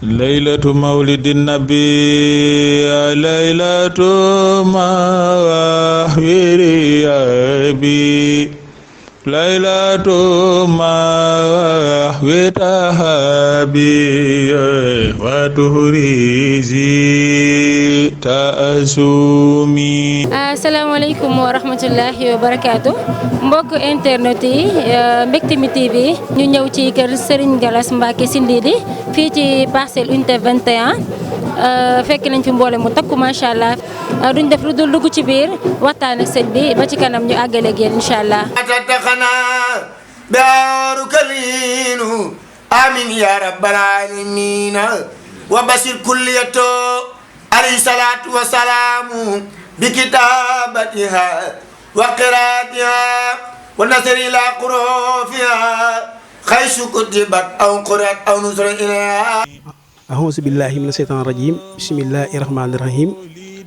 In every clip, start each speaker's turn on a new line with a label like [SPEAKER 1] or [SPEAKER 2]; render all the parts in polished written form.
[SPEAKER 1] ليلة مولد النبي ليلة مواهر أبي ليلة مواهر تهابي وتهريزي تأسومي.
[SPEAKER 2] asalaamaaleykum wa rahmatullahi wa barakaatu mbokk internet yi Mbectemi TV ñu ñëw ci kër Serigne Gallas Mbacké Sindidi fii ci parcelle unité 21 fekk nañ fi mboole mu takku macha allah duñ def lu dul dugg ci biir waxtaan ak sëñ bi ba ci kanam ñu àggale ak yéen incha allah.
[SPEAKER 3] amin ya rabbal alamin wa basir kulliyatu alayhi salatu wa salamu بكتابتها وقراءتها والنظر إلى قروفها خيش كتبت أو قرأت أو نظر إليها.
[SPEAKER 4] أعوذ بالله من الشيطان الرجيم بسم الله الرحمن الرحيم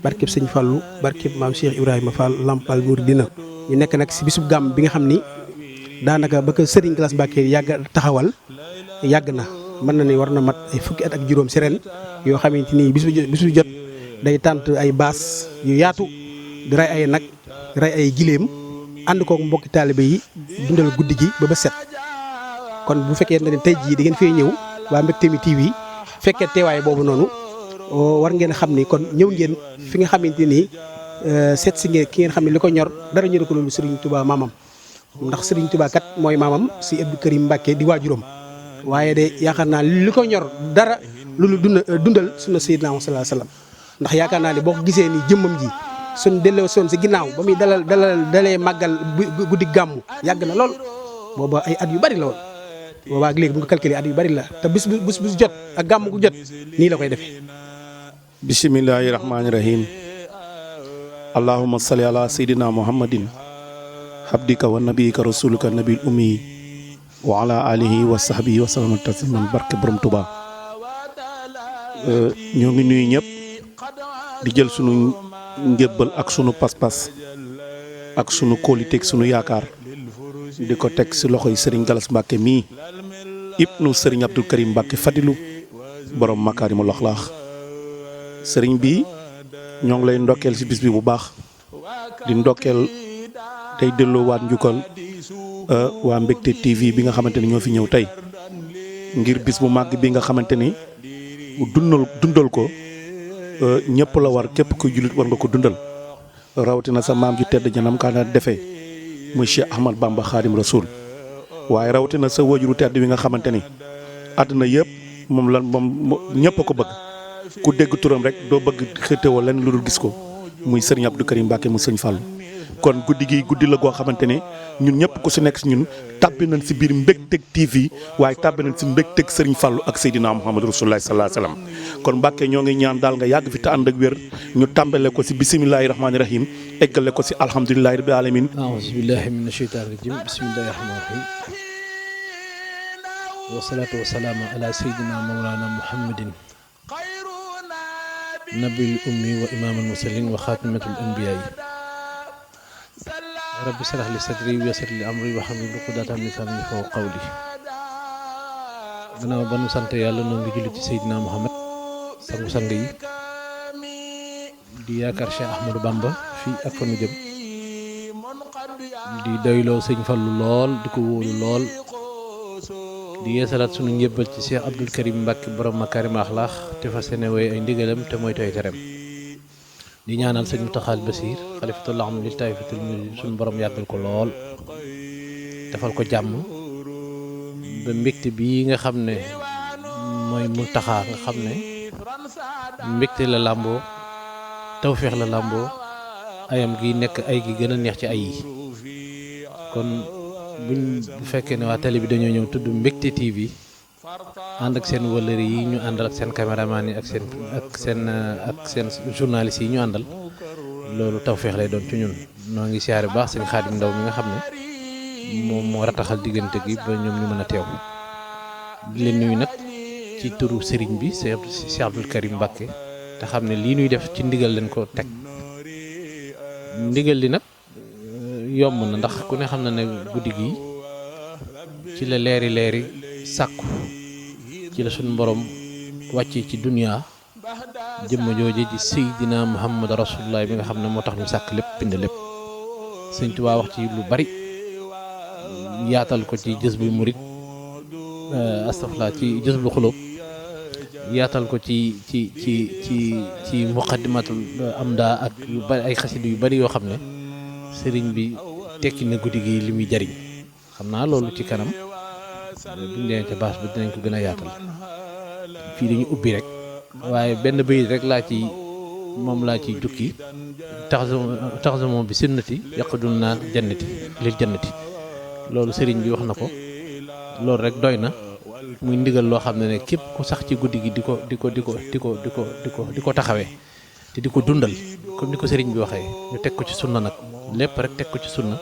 [SPEAKER 4] barkeb Sëñ Fallu barkeb maam Cheikh Ibrahima Fall Lampal Mouridina ñu nekk nag si bisub gàmm bi nga xam ni daanaka ba ko Serigne Gallas Mbacké yàgg taxawal yàgg na mën na ni war na mat ay fukki at ak juróom si ren yoo xamante ni bis bu jot day tànt ay baas yu yaatu di rey ay nag rey ay giléem ànd kook mbokki taalibe yi dundal guddi gi ba set kon bu fekkee ne tey jii da ngeen fee ñëw waa Mbectemi TV fekkee teewaay boobu noonu war ngeen xam ni kon ñëw ngeen fi nga xamante ni seet si ngeen ki ngeen xam ne li ko ñor dara ñëru ko loolu Serigne Touba maamam ndax Serigne Touba kat mooy maamam si Abdou Karim Mbacké di waajuram waaye de yaakaar naa li ko ñor dara loolu dundal sunna Seydina Muhammad sallallahu alayhi wasallam ndax yaakaar naa ne boo ko gisee ni jëmmam ji suñ delloo soon si ginnaaw ba muy dalee màggal guddi gàmmu yàgg na lool booba ay at yu bari la woon booba ak léegi bu nga calculé at yu bari la te bis jot ak gàmmu gu jot nii la koy defee.
[SPEAKER 5] bismillahi rahmaani rahim allahumma salli ala sayyidina muhammadin habdika wa nabiyika rasulika nabil ummi wa ala alihi wa sahbihi wa sallam tasliman barke borom Tuba ñoo ngi nuyu ñëpp di jël sunu njëbbal ak sunu pas-pas ak sunu kóoliteeg sunu yaakaar di ko teg si loxoy Serigne Gallas Mbacké mii ibnu Serigne Abdou Karim Mbacké Fadilu borom makaarimul axlaax Serigne bi ñoo ngi lay ndokkeel si bis bi bu baax di ndokkeel tey delloowaat njukkal waa Mbecte TV bi nga xamante ni ñoo fi ñëw tey ngir bis bu màgg bi nga xamante ni dundal ko. ñëpp la war képp kuy jullit war nga ko dundal rawatina sa maam ju tedd janam kaa na defee muy Cheikh Ahmad Bamba Khadim Rasoul waaye rawatina sa wajuru tedd wi nga xamante ni àdduna yëpp moom ñëpp a ko bëgg ku dégg turam rek doo bëgg xëttewoo lenn lu dul gis ko muy Serigne Abdou Karim Mbacké mu Sëñ Fallu kon guddi gi guddi la goo xamante ne ñun ñëpp ku si nekk si ñun tàbbi nañ si biir Mbectemi TV waaye tàbbi nañ si Mbectemi Serigne Fallu ak Seydina Muhammad Rasulullah sallallahu alayhi wasallam kon Mbacké ñoo ngi ñaan daal nga yàgg fi te ànd ak wér ñu tàmbale ko si bisimilahi rahmaani rahim eggale ko si alhamdulilahi rabbil alamin
[SPEAKER 6] aouzu billahi mina sheytaani rajim bismillahi rahmaani rahim wasalaatu wasalaamu ala Seydina mawlana muhammadin nabil ummi wa imaamal mursalin wa xaatimatul anbiyaa rabbi shrah li sadri wa yassir li amri wahlul uqdatan min lisani yafqahu qawli gannaaw ba nu sant yàlla noo ngi julli ci Seydina Muhammad sangu-sang yi di yaakaar Cheikh Ahmadou Bamba fii ak fa nu jëm di doyloo Sëñ Fallu lool di ko wóolu lool di yeesalaat sunu njëbbal ci Cheikh Abdou Karim Mbacké borom makaarimul axlaax te fas yéene woy ay ndigalam te mooy toy terem di ñaanal sëñ Mountakha Bassir xalifatul aam lil taifatul muridin suñu borom yàggal ko lool defal ko jàmm ba mbégte bii nga xam ne mooy Mountakha nga xam ne mbégte la làmboo tawféex la làmboo ayam gi nekk ay gi gën a neex ci ay yi kon bu fekkee ne waa télé bi dañoo ñëw tudd Mbecte TV ànd ak seen wëllëri yi ñu àndal ak seen caméraman yi ak seen journaliste yi ñu àndal loolu tawféex lay doon ci ñun noo ngi siyaare bu baax sëñ Xaadim Ndaw mi nga xam ne moom moo rataxal diggante gi ba ñoom ñu mën a teew di leen nuyu nag ci turu sëriñ bi Cheikh Abdou Karim Mbacké te xam ne lii nuy def ci ndigal leen ko teg ndigal li nag yomb na ndax ku ne xam na ne guddi gi ci la leeri sàkku ci la suñu borom wàccee ci dunya jëmm jooje di Seydina Muhammad Rasulullah bi nga xam ne moo tax ñu sàkk lépp bind lépp Sëñ Tuubaa wax ci lu bari yaatal ko ci Jazbul Murid astafurlah ci Jazbul Xulub yaatal ko ci Muqaddimatul Amda ak yu bari ay xasida yu bari yoo xam ne sëriñ bi tekki na guddi gi li muy jariñ xam naa loolu ci kanam buñ demee ca baas ba dinañ ko gën a yaatal fii dañu ubbi rek waaye benn bayit rek laa ciy jukki tax moom bi sunnati yaqdun naa jannati lil jannati loolu sëriñ bi wax na ko loolu rek doy na muy ndigal loo xam ne képp ku sax ci guddi gi di ko taxawee te di ko dundal comme ni ko sëriñ bi waxee ñu teg ko ci sunna nag lépp rek teg ko ci sunna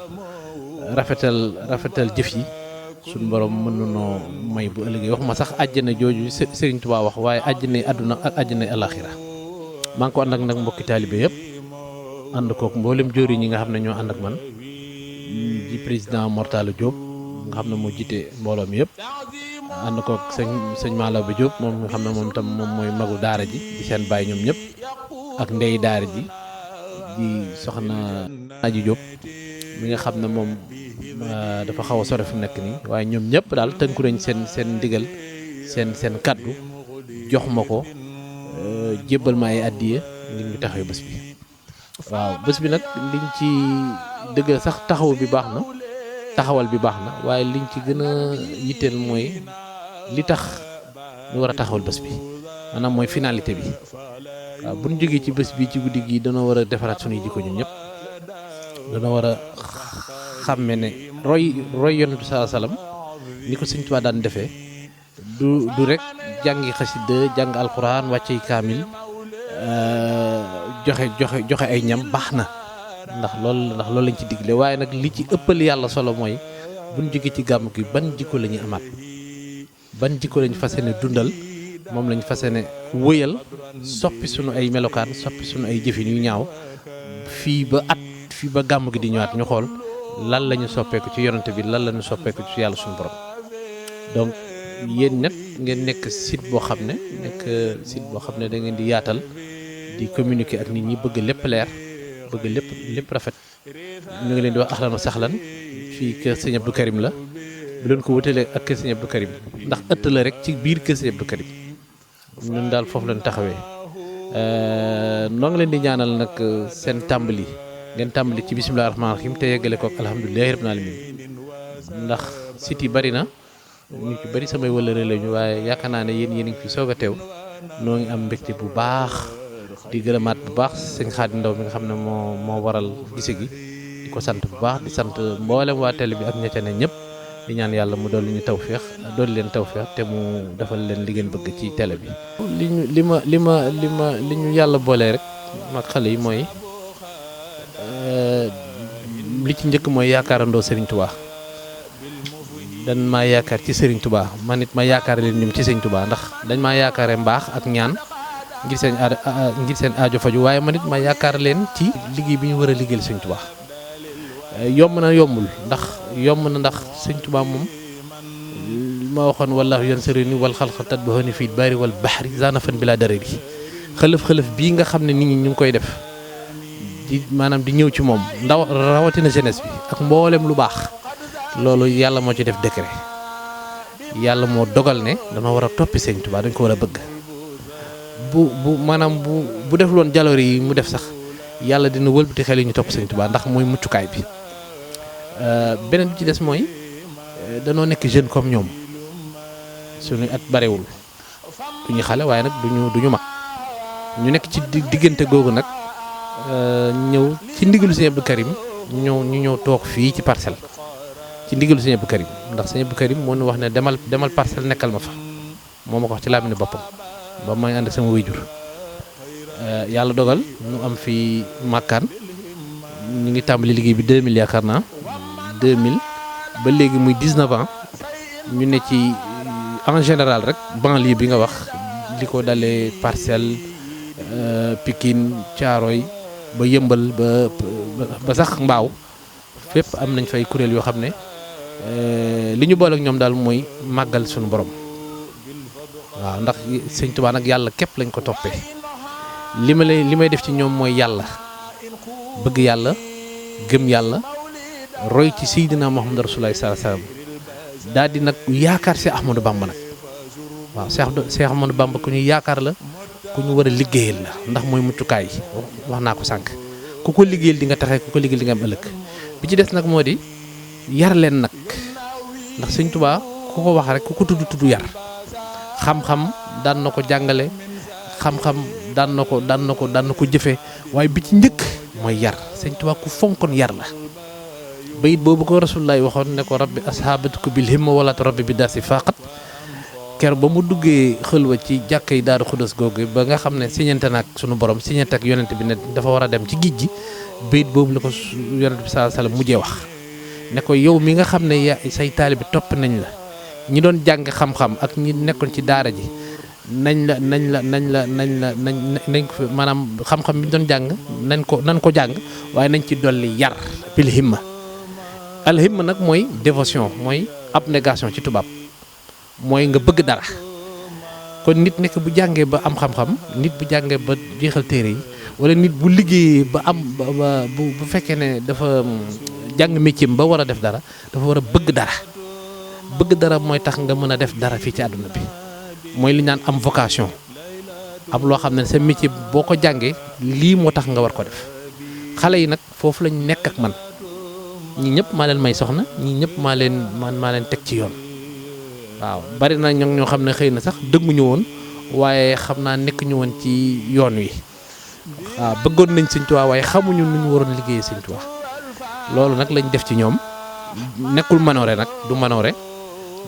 [SPEAKER 6] rafetal jëf yi suñu borom mën nanoo may bu ëllëgee wax ma sax àjjana jooju sëriñ Tuubaa wax waaye àjjanay àdduna ak àjjanay alaxira maa ngi ko ànd ak nag mbokki taalibe yëpp ànd kook mboolem jóori ñi nga xam ne ñoo ànd ak man di président Mortala Diop nga xam ne moo jiite mbooloo mi yëpp ànd kook sëñ Malaw Diop moom nga xam ne moom tam moom mooy magu daara ji di seen baay ñoom ñëpp ak ndey daara ji di soxna Aji Diop mi nga xam ne moom dafa xaw a sore fu nekk nii waaye ñoom ñëpp daal tënku nañ seen ndigal seen kaddu jox ma ko jébbal ma ay addiya ngir ñu taxawee bés bi waaw bés bi nag liñ ci dëgg sax taxaw bi baax na taxawal bi baax na waaye liñ ci gën a yitteel mooy li tax ñu war a taxawal bés bi maanaam mooy finalité bi waaw bu ñu jógee ci bés bi ci guddi gi danoo war a defaraat suñuy jikko ñun ñëpp danoo war a xàmme ne roy yonent bi sallallahu alayhi wasallam ni ko Sëñ Tuubaa daan defee du rek jàngi xasida jàng alxuraan wàccey kaamil joxe ay ñam baax na ndax loolu lañ ci digle waaye nag li ci ëppal yàlla solo mooy buñ jógee ci gàmm gi ban jikko la ñuy amaat ban jikko lañ fas yéene dundal moom lañ fas yéene wëyal soppi sunu ay melokaan soppi sunu ay jëfin yu ñaaw fii ba gàmm gi di ñëwaat ñu xool lan la ñu soppeeku ci yonante bi lan la ñu soppeeku ci yàlla suñu borom donc yéen nag ngeen nekk site boo xam ne da ngeen di yaatal di communiquer ak nit ñi bëgg lépp leer bëgg lépp rafet ñu ngi leen di wax ahlan wa sahlan fii kër Sëñ Abdou Karim la bu leen ko wutalee ak kër Sëñ Abdou Karim ndax ëtt la rek ci biir kër Sëñ Abdou Karim ñun daal foofu lañ taxawee noo ngi leen di ñaanal nag seen tàmbali ngeen tàmbali ci bismillaahi rahmaani rahiim te yeggale ko ak alhamdulillahi rabbil aalamiin ndax site yi bari na ñu ci bari samay wëllëre lañu waaye yaakaar naa ne yéen ngi fi soog a teew noo ngi am mbégte bu baax di gërëmaat bu baax sëñ Xaadim Ndaw mi nga xam ne moo waral gise gi di ko sant bu baax di sant mboolem waa télé bi ak ña ca ne ñëpp di ñaan yàlla mu dolli ñu tawféex dolli leen tawféex te mu defal leen li ngeen bëgg ci télé bi. li ñu yàlla boolee rek mag xale yi mooy li ci njëkk mooy yaakaarandoo Serigne Touba dañ maa yaakaar ci Serigne Touba man it ma yaakaar leen ñoom ci Serigne Touba ndax dañ maa yaakaare mbaax ak ñaan ngir seen aajo faju waaye man it ma yaakaar leen ci liggéey bi ñu war a liggéeyal Serigne Touba yomb na yombul ndax Serigne Touba moom ma waxoon wallaahu yansuruni wal xalqa tatba'uni fil barri wal bahri zanafan bila darari xëlëf bii nga xam ne nit ñi ñu ngi koy def maanaam di ñëw ci moom ndaw rawatina jeunesse bi ak mboolem lu baax loolu yàlla moo ci def décret yàlla moo dogal ne dama war a toppi Sëñ Tuubaa dañ ko war a bëgg bu def loon jaloor yi mu def sax yàlla dina wëlbati xel yi ñu topp Sëñ Tuubaa ndax mooy muccukaay bi beneen bi ci des mooy danoo nekk jeune comme ñoom suñu at barewul duñu xale waaye nag duñu mag ñu nekk ci diggante googu nag ñëw ci ndigalu Sëñ Abdou Karim ñu ñëw toog fii ci Parcelles ci ndigalu Sëñ Abdou Karim ndax Sëñ Abdou Karim moo ñu wax ne demal Parcelles nekkal ma fa moo ma ko wax ci làmmiñu boppam ba may ànd ak sama waajur yàlla dogal ñu am fi màkkaan ñu ngi tàmbali liggéey bi 2000 yaakaar naa 2000 ba léegi muy 19 ans ñu ne ci en général rek banlieue bi nga wax li ko dalee Parcelles Pikine Thiaroye ba Yëmbal ba sax Mbaaw fépp am nañ fay kuréel yoo xam ne li ñu boole ak ñoom daal mooy màggal suñu borom waaw ndax sëñ Tuubaa nag yàlla képp lañ ko toppee li may def ci ñoom mooy yàlla bëgg yàlla gëm yàlla roy ci Seydina Muhammad Rasulullah sallallahu alayhi wasallam daal di nag yaakaar Cheikh Ahmadou Bamba nag waaw Cheikh Ahmadou Bamba ku ñu yaakaar la ku ñu war a liggéeyal la ndax mooy muccukaay yi wax naa ko sànq ku ko liggéeyal di nga taxe ku ko liggéeyal di nga am ëllëg bi ci des nag moo di yar leen nag ndax sëñ Tuubaa ku ko wax rek ku ko tudd yar xam-xam daan na ko jàngale xam-xam daan na ko jëfe waaye bi ci njëkk mooy yar sëñ Tuubaa ku fonkoon yar la bayit boobu ko Rasulullaay waxoon ne ko rabbi ashaabatuka bil himma wala rabbi bi daasi faqat ker ba mu duggee xëlwa ci jàkkay Daaru Xudoos googu ba nga xam ne siñante nag sunu borom siñante ak yonent bi ne dafa war a dem ci géej gi bayit boobu la ko yonent bi sallallahu alayhi wasallam mujjee wax ne ko yow mi nga xam ne say taalibe topp nañ la ñi doon jàng xam-xam ak ñi nekkoon ci daara ji nañ ko maanaam xam-xam bi doon jàng nañ ko jàng waaye nañ ci dolli yar bil himma al himma nag mooy dévotion mooy abnégation ci tubaab mooy nga bëgg dara kon nit nekk bu jàngee ba am xam-xam nit bu jàngee ba jeexal téere yi wala nit bu liggéeyee ba am bu fekkee ne dafa jàng métier ba war a def dara dafa war a bëgg dara mooy tax nga mën a def dara fii ci àdduna bi mooy li naan am vocation am loo xam ne sa métier boo ko jàngee lii moo tax nga war ko def xale yi nag foofu lañ nekk ak man ñii ñëpp maa leen may soxna ñii ñëpp maa leen teg ci yoon waaw bari na ñoo xam ne xëy na sax dëgguñu woon waaye xam naa nekk ñu woon ci yoon wi waaw bëggoon nañ Sëñ Tuubaa waaye xamuñu nu ñu waroon liggéeyee Sëñ Tuubaa loolu nag lañ def ci ñoom nekkul manoore nag du manoore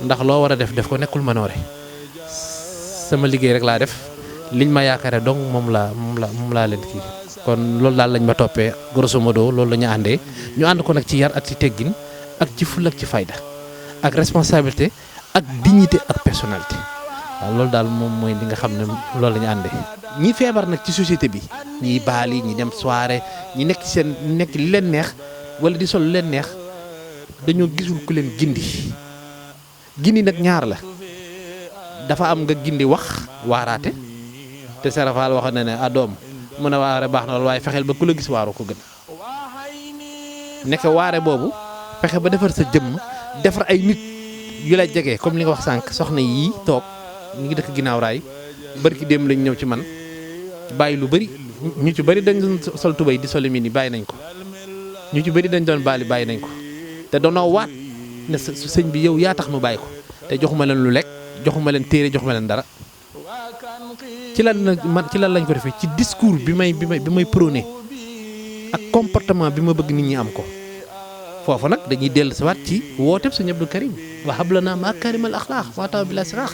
[SPEAKER 6] ndax loo war a def ko nekkul manoore sama liggéey rek laa def liñ ma yaakaare donc moom laa leen kii kon loolu daal lañ ma toppee grosso modo loolu la ñu àndee ñu ànd ko nag ci yar ak ci teggin ak ci ful ak ci fayda ak responsabilité ak dignité ak personnalité waaw loolu daal moom mooy li nga xam ne loolu la ñu àndee. ñi feebar nag ci société bi ñiy baali ñi dem soirée ñi nekk ci seen nekk li leen neex wala di sol li leen neex dañoo gisul ku leen gindi nag ñaar la dafa am nga gindi wax waaraate te Serafal wax na ne doom mën a waare baax na lool waaye fexeel ba ku la gis waaru ko gën nekk waare boobu fexe ba defar sa jëmm defar ay nit yu la jege comme li nga wax sànq soxna yii toog ñu ngi dëkk ginnaaw raay barki démb lañ ñëw ci man bàyyi lu bëri ñu ci bëri dañ doon sol tubéy di soli mi ni bàyyi nañ ko ñu ci bëri dañ doon baali bàyyi nañ ko te doonoo waat ne sëñ bi yow yaa tax mu bàyyi ko te joxuma leen lu lekk joxuma leen téere joxuma leen dara ci lan lañ ko defee ci discours bi may prôné ak comportement bi ma bëgg nit ñi am ko foofu nag dañuy dellu si waat ci wooteeb sëñ Abdou Karim wa hablana makarimal axlaax wa taw bila siraax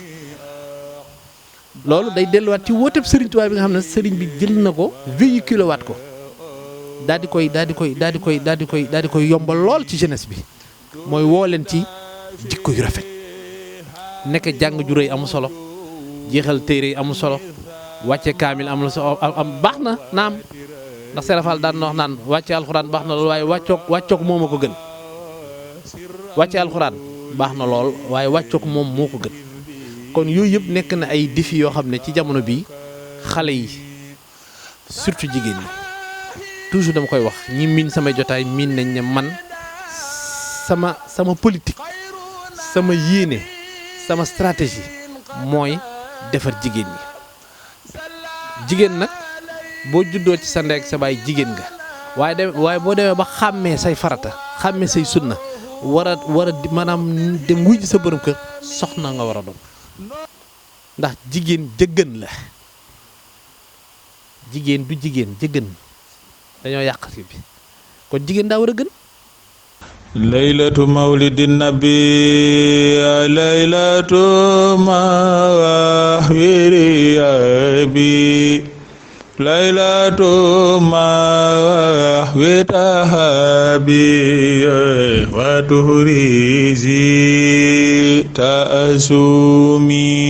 [SPEAKER 6] loolu day delluwaat ci wooteeb Serigne Touba bi nga xam ne Serigne bi jël na ko véhiculé waat ko daal di koy yombal lool ci jeunesse bi mooy woo leen ci jikko yu rafet nekk jàng ju rëy amul solo jeexal téere yi amul solo wàcce kaamil amul solo am baax na naam ndax Serafal daan na wax naan wàcce alxuraan baax na lool waaye wàccook moom a ko gën wàcce alxuraan baax na lool waaye wàccook moom moo ko gën kon yooyu yëpp nekk na ay défi yoo xam ne ci jamono bi xale yi surtout jigéen ñi toujours dama koy wax ñi miin samay jotaay miin nañ ne man sama politique sama yéene sama stratégie mooy defar jigéen ñi jigéen nag boo juddoo ci sa ndey ak sa baay jigéen nga waaye boo demee ba xàmmee say farata xàmmee say sunna war a maanaam dem wuy ji sa borom kër soxna nga war a doon ndax jigéen jëggën la jigéen du jigéen jëggën dañoo yàq fi bi kon jigéen daa war a gën
[SPEAKER 1] laylatu mawlidin nabi laylatu mahwiri abi laylatu mahwi tahabi wa tuhrizi ta'asumi